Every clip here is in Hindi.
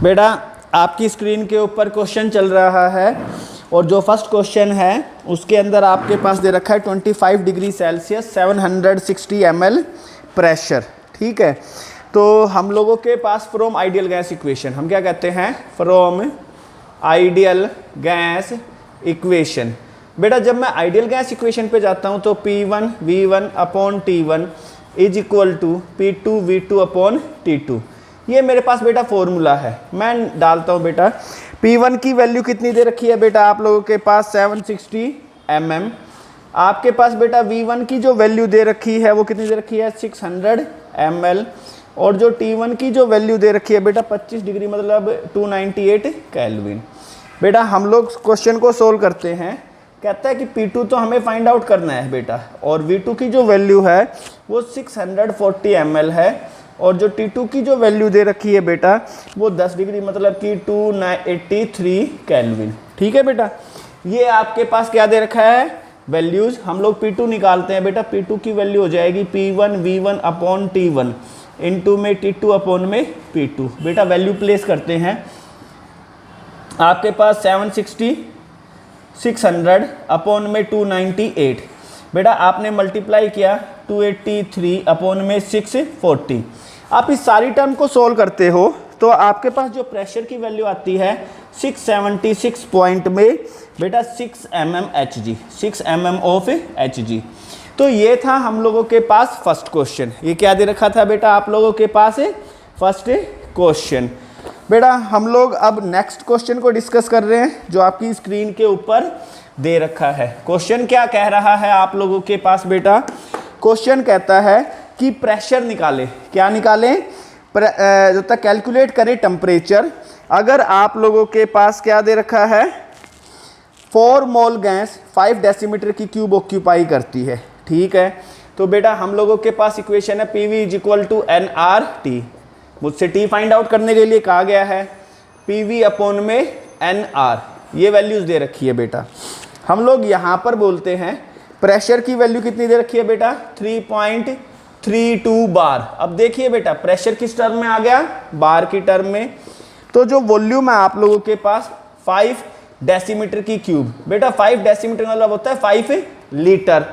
बेटा आपकी स्क्रीन के ऊपर क्वेश्चन चल रहा है और जो फर्स्ट क्वेश्चन है उसके अंदर आपके पास दे रखा है 25 डिग्री सेल्सियस 760 ml प्रेशर। ठीक है, तो हम लोगों के पास फ्रॉम आइडियल गैस इक्वेशन, हम क्या कहते हैं, फ्रॉम आइडियल गैस इक्वेशन। बेटा जब मैं आइडियल गैस इक्वेशन पे जाता हूँ तो P1 V1 upon T1 is equal to P2 V2 upon T2, ये मेरे पास बेटा फॉर्मूला है। मैं डालता हूँ बेटा P1 की वैल्यू कितनी दे रखी है बेटा आप लोगों के पास 760 mm। आपके पास बेटा V1 की जो वैल्यू दे रखी है वो कितनी दे रखी है 600 ml, और जो T1 की जो वैल्यू दे रखी है बेटा 25 डिग्री मतलब 298 केल्विन। बेटा हम लोग क्वेश्चन को सोल्व करते हैं, कहता है कि P2 तो हमें फाइंड आउट करना है बेटा, और V2 की जो वैल्यू है वो 640 ml है, और जो T2 की जो वैल्यू दे रखी है बेटा वो 10 डिग्री मतलब कि 283 केल्विन। ठीक है बेटा, ये आपके पास क्या दे रखा है वैल्यूज़। हम लोग P2 निकालते हैं बेटा, P2 की वैल्यू हो जाएगी P1 V1 upon T1 into में T2 अपॉन में P2। बेटा वैल्यू प्लेस करते हैं, आपके पास 760 600 अपॉन में 298, बेटा आपने मल्टीप्लाई किया 283 अपॉन में 640। आप इस सारी टर्म को सोल्व करते हो तो आपके पास जो प्रेशर की वैल्यू आती है 676 पॉइंट में बेटा 6 mm Hg, 6 mm of Hg। तो ये था हम लोगों के पास फर्स्ट क्वेश्चन। ये क्या दे रखा था बेटा आप लोगों के पास फर्स्ट क्वेश्चन। बेटा हम लोग अब नेक्स्ट क्वेश्चन को डिस्कस कर रहे हैं जो आपकी स्क्रीन के ऊपर दे रखा है। क्वेश्चन क्या कह रहा है आप लोगों के पास बेटा, क्वेश्चन कहता है कि प्रेशर निकाले, क्या निकालें, जो तक कैलकुलेट करें टेम्परेचर। अगर आप लोगों के पास क्या दे रखा है 4 मोल गैस 5 डेसीमीटर की क्यूब ऑक्यूपाई करती है। ठीक है, तो बेटा हम लोगों के पास इक्वेशन है PV is equal to NRT। मुझसे T फाइंड आउट करने के लिए कहा गया है, PV अपॉन में NR, ये वैल्यूज दे रखी है बेटा। हम लोग यहाँ पर बोलते हैं प्रेशर की वैल्यू कितनी दे रखी है बेटा 3.32 बार। अब देखिए बेटा प्रेशर किस टर्म में आ गया, बार की टर्म में। तो जो वॉल्यूम है आप लोगों के पास 5 डेसीमीटर की क्यूब, बेटा 5 डेसीमीटर मतलब होता है 5 लीटर।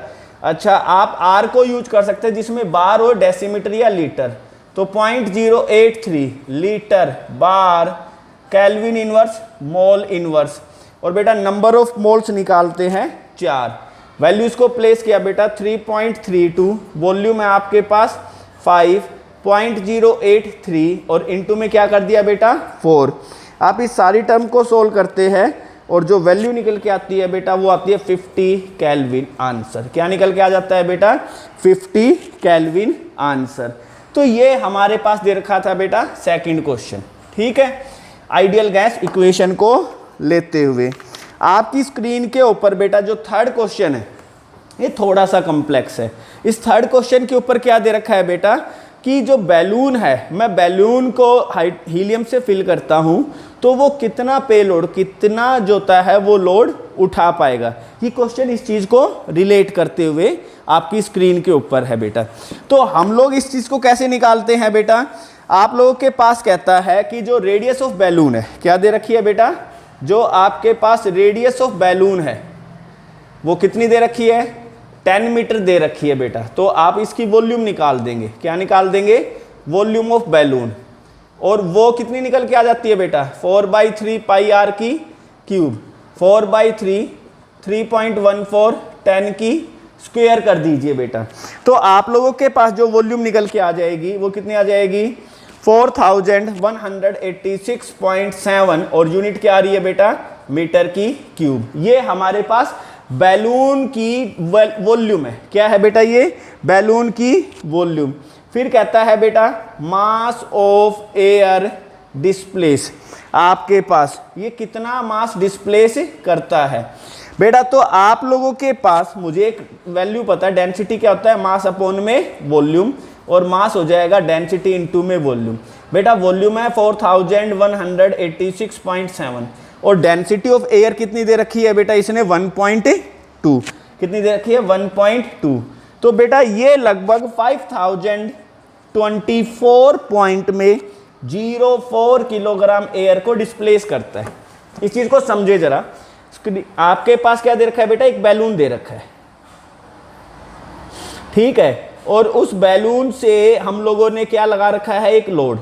अच्छा आप R को यूज कर सकते हैं जिसमें बार हो डेसीमीटर या लीटर, तो 0.083 लीटर बार केल्विन इनवर्स मोल इनवर्स। और बेटा नंबर ऑफ मोल्स निकालते हैं 4, वैल्यूज को प्लेस किया बेटा 3.32, वॉल्यूम है आपके पास 5.083 और इनटू में क्या कर दिया बेटा 4। आप इस सारी टर्म को सोल्व करते हैं और जो वैल्यू निकल के आती है बेटा वो आती है 50 केल्विन आंसर। क्या निकल के आ जाता है बेटा 50 केल्विन आंसर। तो ये हमारे पास दे रखा था बेटा सेकंड क्वेश्चन। ठीक है, आइडियल गैस इक्वेशन को लेते हुए आपकी स्क्रीन के ऊपर बेटा जो थर्ड क्वेश्चन है ये थोड़ा सा कॉम्प्लेक्स है। इस थर्ड क्वेश्चन के ऊपर क्या दे रखा है बेटा कि जो बैलून है, मैं बैलून को हीलियम से फिल करता हूं तो वो कितना पेलोड, कितना जो होता है वो लोड उठा पाएगा। ये क्वेश्चन इस चीज को रिलेट करते हुए आपकी स्क्रीन के ऊपर है बेटा। तो हम लोग इस चीज को कैसे निकालते हैं बेटा, आप लोगों के पास कहता है कि जो रेडियस ऑफ बैलून है, क्या दे रखी है बेटा, जो आपके पास रेडियस ऑफ बैलून है वो कितनी दे रखी है 10 मीटर दे रखी है बेटा। तो आप इसकी वॉल्यूम निकाल देंगे, क्या निकाल देंगे, वॉल्यूम ऑफ बैलून, और वो कितनी निकल के आ जाती है बेटा 4/3 पाई आर की क्यूब, 4/3 3.14 10 की स्क्वायर कर दीजिए बेटा। तो आप लोगों के पास जो वॉल्यूम निकल के आ जाएगी वो कितनी आ जाएगी 4186.7 और यूनिट क्या आ रही है बेटा मीटर की क्यूब। ये हमारे पास बैलून की वॉल्यूम है। क्या है बेटा ये बैलून की वॉल्यूम। फिर कहता है बेटा मास ऑफ एयर डिस्प्लेस, आपके पास ये कितना मास डिस्प्लेस करता है बेटा। तो आप लोगों के पास मुझे एक वैल्यू पता है, डेंसिटी क्या होता है मास अपॉन में वॉल्यूम, और मास हो जाएगा डेंसिटी इनटू में वॉल्यूम। बेटा वॉल्यूम है 4186.7 और डेंसिटी ऑफ एयर कितनी दे रखी है बेटा इसने 1.2, कितनी दे रखी है 1.2। तो बेटा ये लगभग 5024 पॉइंट में 0.04 किलोग्राम एयर को डिस्प्लेस करता है। इस चीज को समझे जरा। आपके पास क्या दे रखा है बेटा, एक बैलून दे रखा है, ठीक है, और उस बैलून से हम लोगों ने क्या लगा रखा है, एक लोड।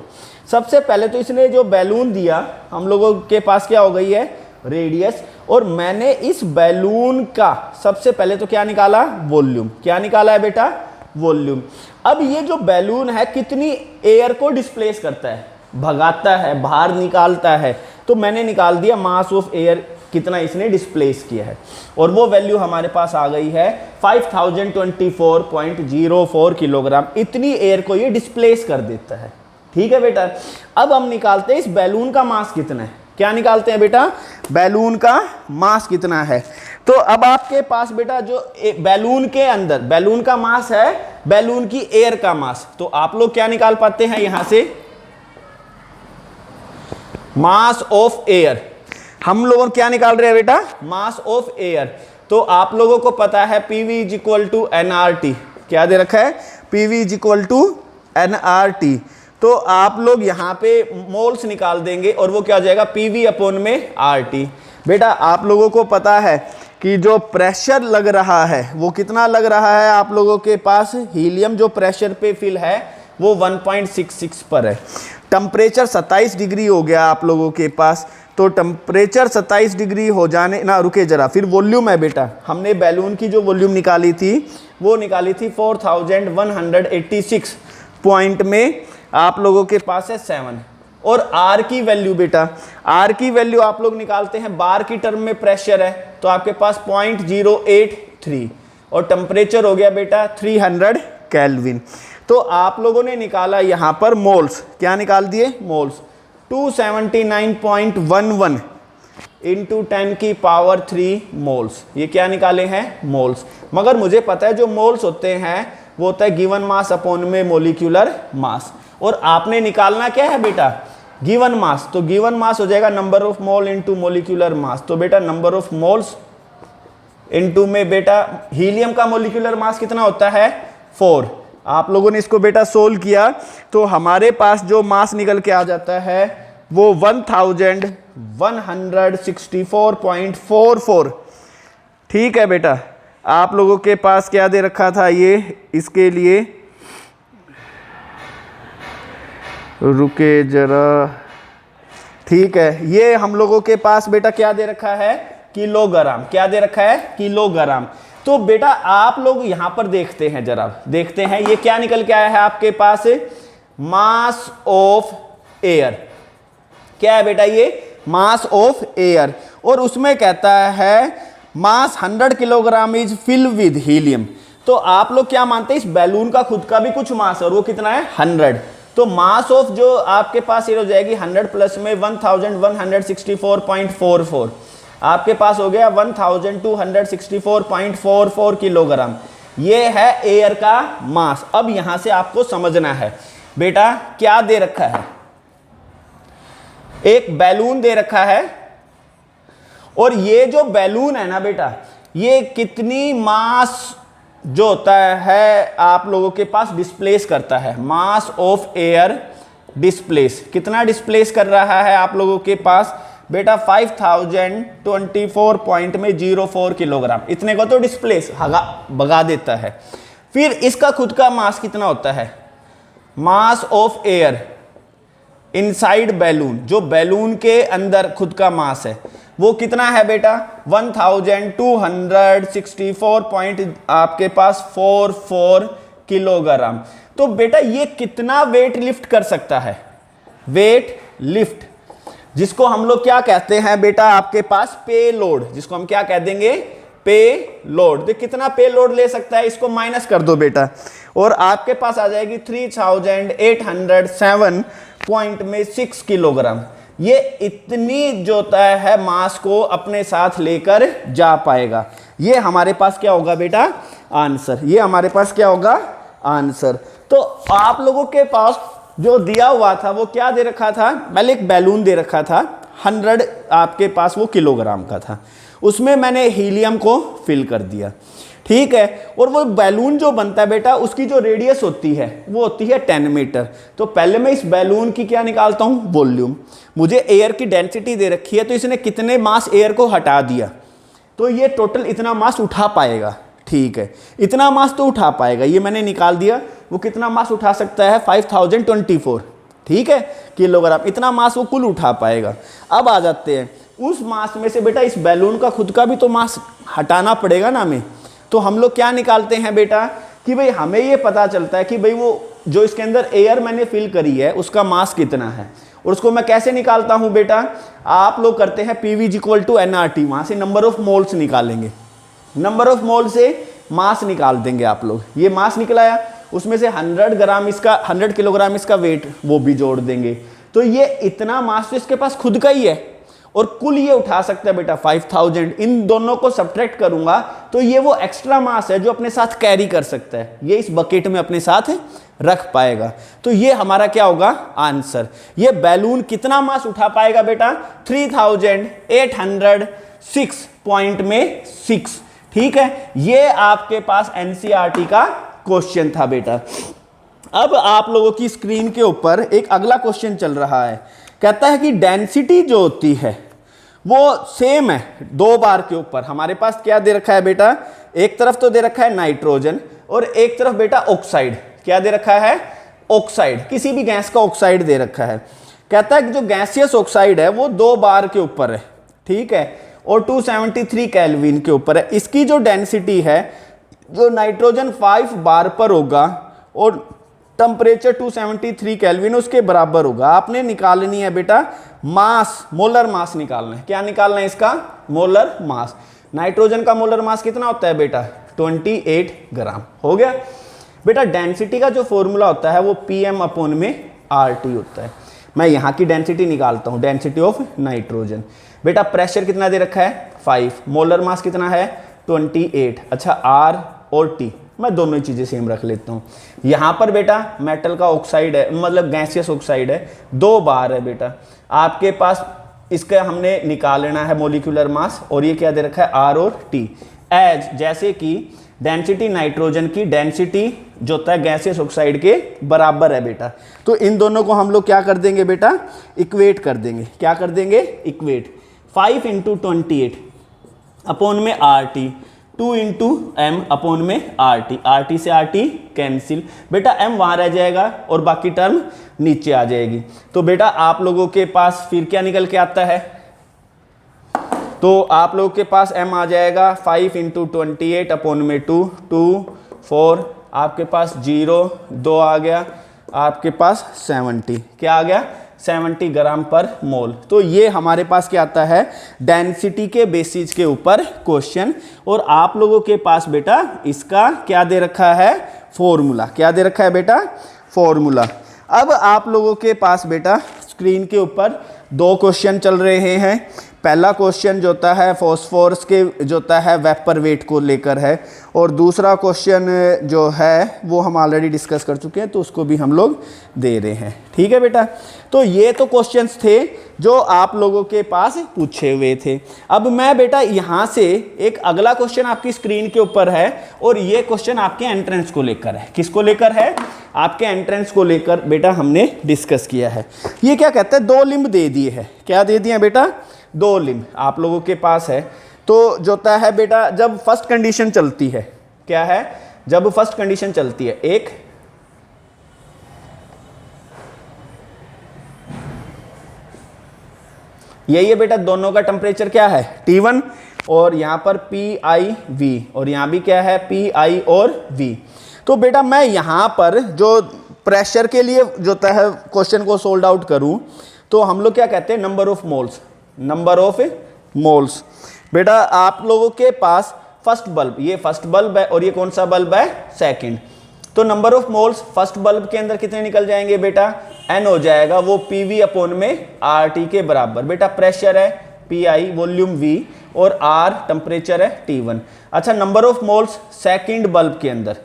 सबसे पहले तो इसने जो बैलून दिया, हम लोगों के पास क्या हो गई है, रेडियस, और मैंने इस बैलून का सबसे पहले तो क्या निकाला, वॉल्यूम। क्या निकाला है बेटा, वॉल्यूम। अब ये जो बैलून है कितनी एयर को डिस्प्लेस करता है, भगाता है, बाहर निकालता है, तो मैंने निकाल दिया मास ऑफ एयर, कितना इसने डिस्प्लेस किया है, और वो वैल्यू हमारे पास आ गई है 5024.04 किलोग्राम। इतनी एयर को ये डिस्प्लेस कर देता है, ठीक है बेटा। अब हम निकालते हैं इस बैलून का मास कितना है। क्या निकालते हैं बेटा, बैलून का मास कितना है। तो अब आपके पास बेटा जो बैलून के अंदर, बैलून का मास है बैलून की एयर का मास, तो आप लोग क्या निकाल पाते हैं यहां से, मास ऑफ एयर। हम लोगों क्या निकाल रहे हैं बेटा, मास ऑफ एयर। तो आप लोगों को पता है PV is equal to NRT। क्या दे रखा है, PV is equal to NRT। तो आप लोग यहाँ पे मोल्स निकाल देंगे और वो क्या हो जाएगा, PV अपॉन में RT। बेटा आप लोगों को पता है कि जो प्रेशर लग रहा है वो कितना लग रहा है, आप लोगों के पास हीलियम जो प्रेशर पे फिल है वो 1.66 पर है। टेम्परेचर 27 डिग्री हो गया आप लोगों के पास। तो टेम्परेचर 27 डिग्री हो जाने ना, रुके जरा, फिर वॉल्यूम है बेटा, हमने बैलून की जो वॉल्यूम निकाली थी वो निकाली थी 4186 पॉइंट में, आप लोगों के पास है 7। और आर की वैल्यू बेटा, आर की वैल्यू आप लोग निकालते हैं बार की टर्म में, प्रेशर है तो आपके पास 0.083, और टेम्परेचर हो गया बेटा 300 केल्विन। तो आप लोगों ने निकाला यहां पर मोल्स। क्या निकाल दिए, मोल्स। 279.11 इंटू 10 की पावर 3 मोल्स, ये क्या निकाले हैं, मोल्स। मगर मुझे पता है जो मोल्स होते हैं वो होता है गिवन मास अपॉन में मोलिक्यूलर मास, और आपने निकालना क्या है बेटा, गिवन मास। तो गिवन मास हो जाएगा number of mole into molecular mass. तो बेटा नंबर ऑफ मोल्स इंटू में बेटा हीलियम का मोलिक्यूलर मास कितना होता है, 4। आप लोगों ने इसको बेटा सोल्व किया तो हमारे पास जो मास निकल के आ जाता है वो 1164.44। ठीक है बेटा, आप लोगों के पास क्या दे रखा था ये, इसके लिए रुके जरा, ठीक है, ये हम लोगों के पास बेटा क्या दे रखा है, किलोग्राम। क्या दे रखा है, किलोग्राम। तो बेटा आप लोग यहां पर देखते हैं, जरा देखते हैं ये क्या निकल के आया है आपके पास, मास ऑफ एयर। क्या है बेटा ये, मास ऑफ एयर, और उसमें कहता है mass 100 kilogram is fill with helium. तो आप लोग क्या मानते हैं, इस बैलून का खुद का भी कुछ मास है और वो कितना है, 100। तो मास ऑफ जो आपके पास ये हो जाएगी 100 प्लस में 1164.44, आपके पास हो गया 1264.44 किलोग्राम। ये है एयर का मास। अब यहां से आपको समझना है बेटा क्या दे रखा है, एक बैलून दे रखा है, और ये जो बैलून है ना बेटा, ये कितनी मास जो होता है आप लोगों के पास डिस्प्लेस करता है, मास ऑफ एयर डिस्प्लेस। कितना डिस्प्लेस कर रहा है आप लोगों के पास बेटा, 5024 पॉइंट में 04 किलोग्राम। इतने को तो डिस्प्लेस भगा देता है। फिर इसका खुद का मास कितना होता है, mass of air inside balloon, जो बैलून के अंदर खुद का मास है वो कितना है बेटा, 1264 पॉइंट आपके पास 44 किलोग्राम। तो बेटा ये कितना वेट लिफ्ट कर सकता है, वेट लिफ्ट, जिसको हम लोग क्या कहते हैं बेटा, आपके पास पे लोड, जिसको हम क्या कह देंगे, पे लोड। तो कितना पे लोड ले सकता है, इसको माइनस कर दो बेटा, और आपके पास आ जाएगी 3807.6 किलोग्राम। ये इतनी जो होता है मास को अपने साथ लेकर जा पाएगा। ये हमारे पास क्या होगा बेटा, आंसर। ये हमारे पास क्या होगा, आंसर। तो आप लोगों के पास जो दिया हुआ था वो क्या दे रखा था, पहले एक बैलून दे रखा था 100, आपके पास वो किलोग्राम का था, उसमें मैंने हीलियम को फिल कर दिया। ठीक है। और वो बैलून जो बनता है बेटा, उसकी जो रेडियस होती है वो होती है 10 मीटर। तो पहले मैं इस बैलून की क्या निकालता हूं, वॉल्यूम। मुझे एयर की डेंसिटी दे रखी है, तो इसने कितने मास एयर को हटा दिया, तो ये टोटल इतना मास उठा पाएगा। ठीक है, इतना मास तो उठा पाएगा, ये मैंने निकाल दिया। वो कितना मास उठा सकता है, 5024, ठीक है, किलोग्राम। इतना मास वो कुल उठा पाएगा। अब आ जाते हैं उस मास में से बेटा इस बैलून का खुद का भी तो मास हटाना पड़ेगा ना हमें। तो हम लोग क्या निकालते हैं बेटा कि भाई हमें ये पता चलता है कि भाई वो जो इसके अंदर एयर मैंने फिल करी है उसका मास कितना है। और उसको मैं कैसे निकालता हूं बेटा, आप लोग करते हैं PV = nRT, वहां से नंबर ऑफ मोल्स निकालेंगे। नंबर ऑफ मोल से मास निकाल देंगे आप लोग। ये मास निकलाया, उसमें से 100 ग्राम इसका, 100 किलोग्राम इसका वेट वो भी जोड़ देंगे। तो ये इतना मास तो इसके पास खुद का ही है, और कुल ये उठा सकता है बेटा 5000। इन दोनों को सब्ट्रैक्ट करूंगा तो ये वो एक्स्ट्रा मास है जो अपने साथ कैरी कर सकता है, ये इस बकेट में अपने साथ रख पाएगा। तो ये हमारा क्या होगा, आंसर। ये बैलून कितना मास उठा पाएगा बेटा, 3806.6। ठीक है, ये आपके पास NCERT का क्वेश्चन था बेटा। अब आप लोगों की स्क्रीन के ऊपर एक अगला क्वेश्चन चल रहा है। कहता है कि डेंसिटी जो होती है वो सेम है 2 बार के ऊपर। हमारे पास क्या दे रखा है बेटा, एक तरफ तो दे रखा है नाइट्रोजन और एक तरफ बेटा ऑक्साइड। क्या दे रखा है, ऑक्साइड, किसी भी गैस का ऑक्साइड दे रखा है। कहता है कि जो गैसियस ऑक्साइड है वो 2 बार के ऊपर है, ठीक है, और 273 केल्विन के ऊपर है। इसकी जो डेंसिटी है, जो नाइट्रोजन 5 बार पर होगा और टेम्परेचर 273 केल्विन उसके बराबर होगा। आपने निकालनी है बेटा मास, मोलर मास निकालना है। क्या निकालना है इसका, मोलर मास। नाइट्रोजन का मोलर मास कितना होता है बेटा, 28 ग्राम। हो गया बेटा। डेंसिटी का जो फॉर्मूला होता है वो PM/RT होता है। मैं यहाँ की डेंसिटी निकालता हूँ, डेंसिटी ऑफ नाइट्रोजन। बेटा प्रेशर कितना दे रखा है, 5। मोलर मास कितना है, 28। अच्छा, R और T, मैं दोनों ही चीज़ें सेम रख लेता हूँ। यहाँ पर बेटा मेटल का ऑक्साइड है, मतलब गैसियस ऑक्साइड है, 2 बार है बेटा आपके पास। इसका हमने निकालना है मोलिकुलर मास, और ये क्या दे रखा है, R और T। एज जैसे कि डेंसिटी नाइट्रोजन की डेंसिटी जो होता है गैसियस ऑक्साइड के बराबर है बेटा। तो इन दोनों को हम लोग क्या कर देंगे बेटा, इक्वेट कर देंगे। क्या कर देंगे, इक्वेट। 5 × 28 अपॉन में RT, 2 × M/RT। RT से RT कैंसिल, बेटा M वहाँ रह जाएगा और बाकी टर्म नीचे आ जाएगी। तो बेटा आप लोगों के पास फिर क्या निकल के आता है, तो आप लोगों के पास M आ जाएगा 5 × 28 अपॉन में 2, 2 4, आपके पास 0, 2 आ गया, आपके पास 70। क्या आ गया, 70 ग्राम पर मोल। तो ये हमारे पास क्या आता है, डेंसिटी के बेसिस के ऊपर क्वेश्चन। और आप लोगों के पास बेटा इसका क्या दे रखा है, फॉर्मूला। क्या दे रखा है बेटा, फॉर्मूला। अब आप लोगों के पास बेटा स्क्रीन के ऊपर 2 क्वेश्चन चल रहे हैं। पहला क्वेश्चन जो होता है फॉस्फोरस के जो होता है वेपर वेट को लेकर है, और दूसरा क्वेश्चन जो है वो हम ऑलरेडी डिस्कस कर चुके हैं, तो उसको भी हम लोग दे रहे हैं। ठीक है बेटा, तो ये तो क्वेश्चंस थे जो आप लोगों के पास पूछे हुए थे। अब मैं बेटा यहाँ से एक अगला क्वेश्चन आपकी स्क्रीन के ऊपर है, और ये क्वेश्चन आपके एंट्रेंस को लेकर है। किसको लेकर है, आपके एंट्रेंस को लेकर बेटा हमने डिस्कस किया है। ये क्या कहता है, 2 लिम्ब दे दिए है। क्या दे दिए बेटा, 2 लिम्ब आप लोगों के पास है। तो जो होता है बेटा जब फर्स्ट कंडीशन चलती है, क्या है, जब फर्स्ट कंडीशन चलती है, एक यही है बेटा, दोनों का टेम्परेचर क्या है, T1, और यहाँ पर PIV, और यहाँ भी क्या है, PI और V। तो बेटा मैं यहाँ पर जो प्रेशर के लिए जो होता है क्वेश्चन को सोल्व आउट करूँ, तो हम लोग क्या कहते हैं, number of moles. Number of moles बेटा आप लोगों के पास फर्स्ट बल्ब, ये फर्स्ट बल्ब है, और ये कौन सा बल्ब है, सेकंड। तो number of moles first bulb के अंदर कितने निकल जाएंगे बेटा, N हो जाएगा, वो PV अपॉन में RT के बराबर। बेटा प्रेशर है PI, वॉल्यूम V, और R टेम्परेचर है T1। अच्छा, number of moles second bulb के अंदर,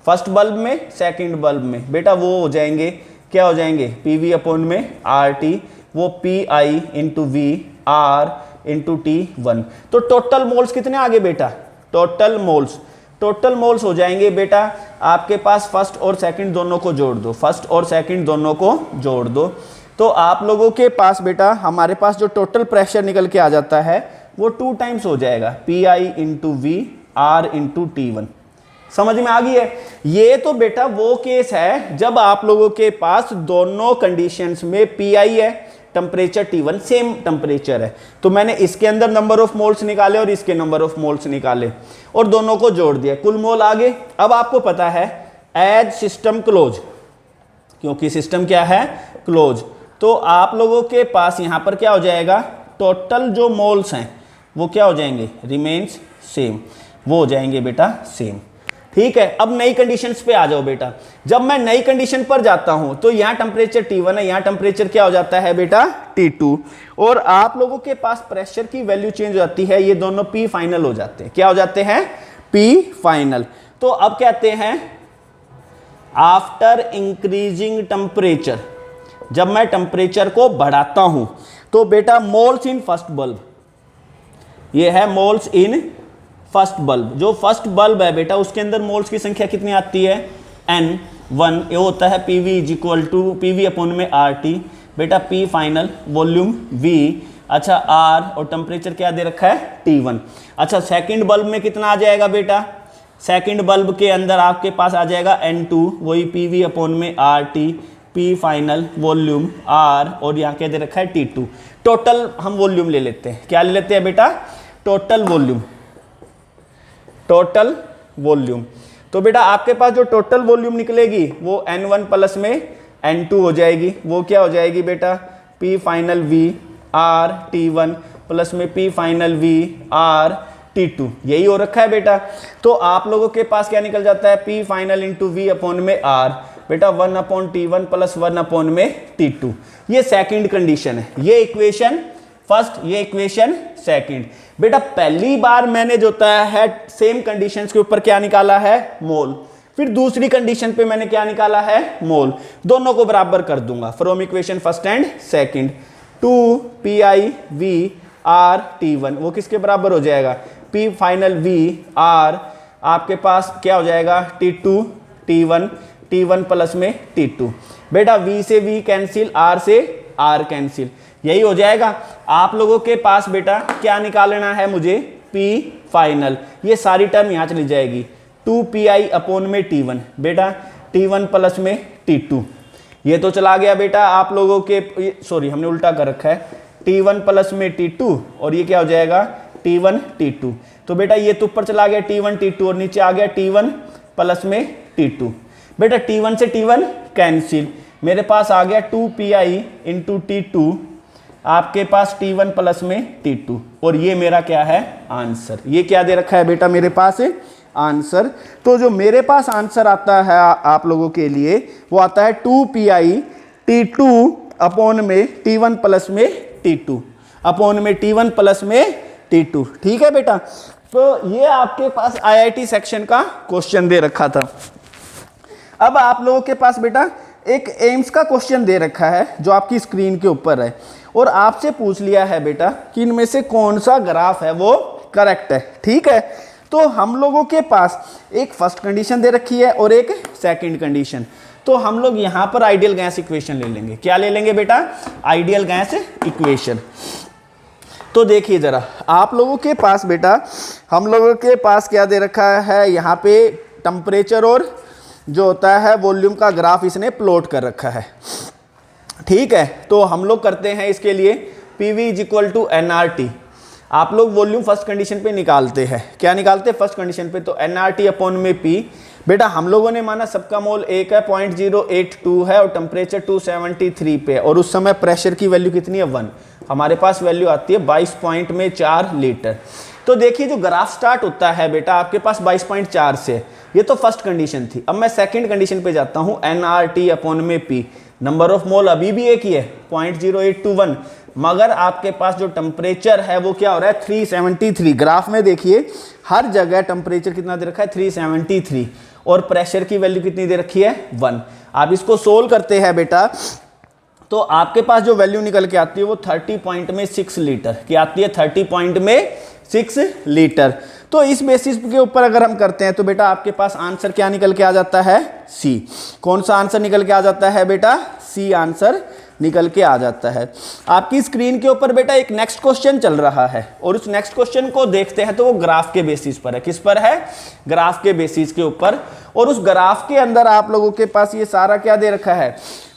फर्स्ट बल्ब में सेकंड बल्ब में, बेटा वो हो जाएंगे, क्या हो जाएंगे, PV अपॉन में RT, वो PI × V, R × T1। तो टोटल मोल्स कितने आ गए बेटा, टोटल मोल्स टोटल मोल्स हो जाएंगे बेटा आपके पास फर्स्ट और सेकंड दोनों को जोड़ दो, फर्स्ट और सेकंड दोनों को जोड़ दो, तो आप लोगों के पास बेटा हमारे पास जो टोटल प्रेशर निकल के आ जाता है वो 2 टाइम्स हो जाएगा, PI into V R into T1। समझ में आ गई है? ये तो बेटा वो केस है जब आप लोगों के पास दोनों कंडीशंस में PI है, टेम्परेचर T1 सेम टेम्परेचर है, तो मैंने इसके अंदर नंबर ऑफ मोल्स निकाले और इसके नंबर ऑफ मोल्स निकाले और दोनों को जोड़ दिया, कुल मोल आ गए। अब आपको पता है एज सिस्टम क्लोज, क्योंकि सिस्टम क्या है क्लोज, तो आप लोगों के पास यहां पर क्या हो जाएगा, टोटल जो मोल्स हैं वो क्या हो जाएंगे, रिमेन्स सेम, वो हो जाएंगे बेटा सेम। ठीक है, अब नई कंडीशंस पे आ जाओ बेटा। जब मैं नई कंडीशन पर जाता हूं तो यहां टेम्परेचर T1 है, यहां टेम्परेचर क्या हो जाता है बेटा T2, और आप लोगों के पास प्रेशर की वैल्यू चेंज हो जाती है, ये दोनों P फाइनल हो जाते हैं। क्या हो जाते हैं? P final. तो अब कहते हैं आफ्टर इंक्रीजिंग टेम्परेचर, जब मैं टेम्परेचर को बढ़ाता हूं तो बेटा मोल्स इन फर्स्ट बल्ब, ये है मोल्स इन फर्स्ट बल्ब। जो फर्स्ट बल्ब है बेटा उसके अंदर मोल्स की संख्या कितनी आती है, N1, ये होता है PV is equal to PV upon में RT, बेटा P फाइनल वॉल्यूम V, अच्छा R और टेम्परेचर क्या दे रखा है T1। अच्छा सेकंड बल्ब में कितना आ जाएगा बेटा, सेकंड बल्ब के अंदर आपके पास आ जाएगा N2, वही PV अपॉन में RT, P final volume R और यहाँ क्या दे रखा है T2। टोटल हम वॉल्यूम ले लेते हैं, क्या ले लेते हैं बेटा, टोटल वॉल्यूम, टोटल वॉल्यूम। तो बेटा आपके पास जो टोटल वॉल्यूम निकलेगी वो N1 प्लस में N2 हो जाएगी, वो क्या हो जाएगी बेटा P final V R T1 plus में P final V R T2, यही हो रखा है बेटा। तो आप लोगों के पास क्या निकल जाता है, P final into V upon में R, बेटा 1 अपॉन T1 प्लस 1 अपॉन में T2। ये सेकंड कंडीशन है, ये इक्वेशन फर्स्ट, ये इक्वेशन सेकंड। बेटा पहली बार मैंने जो है सेम कंडीशंस के ऊपर क्या निकाला है, मोल, फिर दूसरी कंडीशन पे मैंने क्या निकाला है, मोल, दोनों को बराबर कर दूंगा from equation first and second. 2PI V R T1 वो किसके बराबर हो जाएगा, P फाइनल V R आपके पास क्या हो जाएगा T2 T1, T1 प्लस में T2, बेटा V से V कैंसिल, R से R कैंसिल, यही हो जाएगा। आप लोगों के पास बेटा क्या निकालना है मुझे, P फाइनल, ये सारी टर्म यहाँ चली जाएगी, 2PI अपॉन में T1, बेटा T1 प्लस में T2, ये तो चला गया बेटा आप लोगों के, सॉरी हमने उल्टा कर रखा है, T1 प्लस में T2 और ये क्या हो जाएगा T1 T2, तो बेटा ये तो ऊपर चला गया T1 T2 और नीचे आ गया T1 प्लस में T2, बेटा T1 से T1 कैंसिल, मेरे पास आ गया 2PI इंटू T2, आपके पास T1 प्लस में T2, और ये मेरा क्या है आंसर, ये क्या दे रखा है बेटा मेरे पास है आंसर। तो जो मेरे पास आंसर आता है आप लोगों के लिए वो आता है 2PI T2 अपॉन में T1 प्लस में T2 अपॉन में T1 प्लस में T2। ठीक है बेटा, तो ये आपके पास IIT सेक्शन का क्वेश्चन दे रखा था। अब आप लोगों के पास बेटा एक एम्स का क्वेश्चन दे रखा है जो आपकी स्क्रीन के ऊपर है, और आपसे पूछ लिया है बेटा कि इनमें से कौन सा ग्राफ है वो करेक्ट है। ठीक है, तो हम लोगों के पास एक फर्स्ट कंडीशन दे रखी है और एक सेकंड कंडीशन, तो हम लोग यहां पर आइडियल गैस इक्वेशन ले लेंगे। क्या ले लेंगे बेटा, आइडियल गैस इक्वेशन। तो देखिए जरा आप लोगों के पास बेटा, हम लोगों के पास क्या दे रखा है, यहाँ पे टेम्परेचर और जो होता है वॉल्यूम का ग्राफ इसने प्लॉट कर रखा है। ठीक है, तो हम लोग करते हैं इसके लिए PV is equal to nRT। आप लोग वॉल्यूम फर्स्ट कंडीशन पे निकालते हैं, क्या निकालते हैं फर्स्ट कंडीशन पे, तो nRT अपॉन में P, बेटा हम लोगों ने माना सबका मोल 1 है, 0.082 है और टेम्परेचर 273 पे, और उस समय प्रेशर की वैल्यू कितनी है 1, हमारे पास वैल्यू आती है 22.4 लीटर। तो देखिए जो ग्राफ स्टार्ट होता है बेटा आपके पास 22.4 से, ये तो फर्स्ट कंडीशन थी। अब मैं सेकंड कंडीशन पे जाता हूं, nRT अपॉन में P, नंबर ऑफ मोल अभी भी एक ही है 0.0821, मगर आपके पास जो टेम्परेचर है वो क्या हो रहा है 373। ग्राफ में देखिए हर जगह टेम्परेचर कितना दे रखा है 373, और प्रेशर की वैल्यू कितनी दे रखी है 1। आप इसको सोल्व करते हैं बेटा, तो आपके पास जो वैल्यू निकल के आती है वो 30.6 लीटर की आती है, 30.6 लीटर। तो इस बेसिस के ऊपर अगर हम करते हैं तो बेटा आपके पास आंसर क्या निकल के आ जाता है? सी। कौन सा आंसर निकल के आ जाता है बेटा? सी आंसर निकल के आ जाता है। आपकी स्क्रीन के ऊपर बेटा एक नेक्स्ट क्वेश्चन चल रहा है और उस नेक्स्ट क्वेश्चन को देखते हैं तो वो ग्राफ के बेसिस पर है। किस पर है? ग्राफ के बेसिस के ऊपर। और उस ग्राफ के अंदर आप लोगों के पास ये सारा क्या दे रखा है?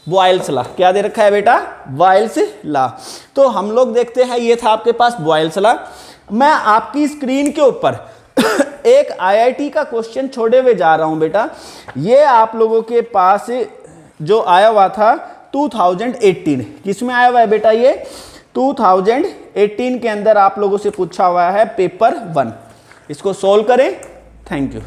Boyle's law. क्या दे रखा है बेटा? Boyle's law. तो हम लोग देखते हैं, ये था आपके पास बॉयल्स लॉ। मैं आपकी स्क्रीन के ऊपर एक आईआईटी का क्वेश्चन छोड़े हुए जा रहा हूं बेटा। ये आप लोगों के पास जो आया हुआ था 2018, किसमें आया हुआ है बेटा? ये 2018 के अंदर आप लोगों से पूछा हुआ है पेपर 1। इसको सोल्व करें। Thank you.